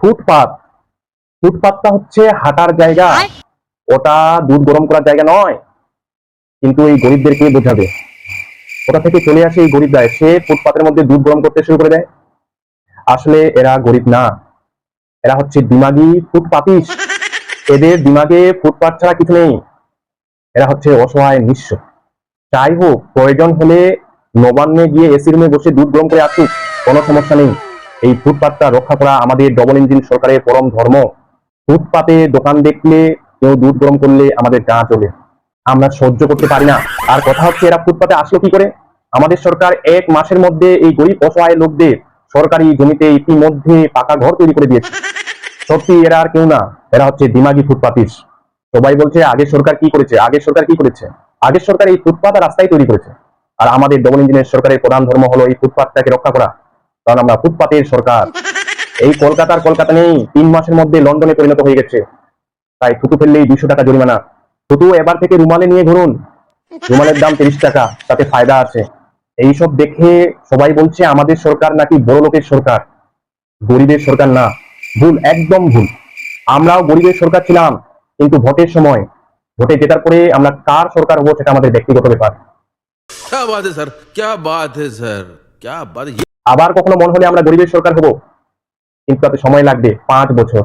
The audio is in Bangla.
ফুটপাত, ফুটপাতটা হচ্ছে হাঁটার জায়গা, ওটা দুধ গরম করার জায়গা নয়। কিন্তু এই গরিবদেরকে বোঝাবে, ওটা থেকে চলে আসে এই গরিবরা, সে ফুটপাতের মধ্যে দুধ গরম করতে শুরু করে দেয়। আসলে এরা গরিব না, এরা হচ্ছে দিমাগি ফুটপাতিস। এদের দিমাগে ফুটপাত ছাড়া কিছু নেই, এরা হচ্ছে অসহায় নিঃস্ব। যাই হোক, প্রয়োজন হলে নবান্নে গিয়ে এসি রুমে বসে দুধ গরম করে আসুক, কোনো সমস্যা নেই। এই ফুটপাতটা রক্ষা করা আমাদের ডবল ইঞ্জিন সরকারের পরম ধর্ম। ফুটপাতে দোকান দেখলে কেউ দুধ গরম করলে আমাদের গা চলে, আমরা সহ্য করতে পারি না। আর কথা হচ্ছে, এরা ফুটপাতে আসলো কি করে? আমাদের সরকার 1 মাসের মধ্যে এই গরিব অসহায় লোকদের সরকারি জমিতে ইতিমধ্যে পাকা ঘর তৈরি করে দিয়েছে। সত্যি এরা আর কেউ না, এরা হচ্ছে দিমাগি ফুটপাতিস। সবাই বলছে আগের সরকার কি করেছে, আগের সরকার কি করেছে। আগের সরকার এই ফুটপাত আর রাস্তায় তৈরি করেছে, আর আমাদের ডবল ইঞ্জিনের সরকারের প্রধান ধর্ম হলো এই ফুটপাতটাকে রক্ষা করা, কারণ আমরা ফুটপাতের সরকার। এই কলকাতা নেই, 3 মাসের মধ্যে লন্ডনে পরিণত হয়ে গেছে। তাই থুতু ফেললেই 200 টাকা জরিমানা। থুতু এবার থেকে রুমালে নিয়ে ঘুরুন, রুমালের দাম 30 টাকা, তাতে ফায়দা আছে। এইসব দেখে সবাই বলছে আমাদের সরকার নাকি বড় লোকের সরকার, গরিবের সরকার না। ভুল, একদম ভুল। আমরাও গরিবের সরকার ছিলাম, কিন্তু ভোটের সময়, ভোটে জেতার পরে আমরা কার সরকার হবো সেটা আমাদের ব্যক্তিগত ব্যাপার। क्या बात है सर, क्या बात है सर, क्या बात है। আবার কখনো মন হলে আমরা গরিবের সরকার হবো, কিন্তু তাতে সময় লাগবে 5 বছর।